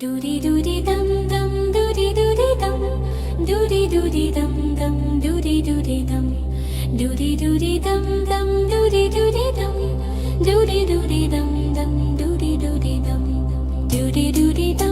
Doody doody dum dum doody doody dum doody doody dum dum doody doody dum doody doody dum dum doody doody dum doody doody dum dum doody doody dum doody doody dum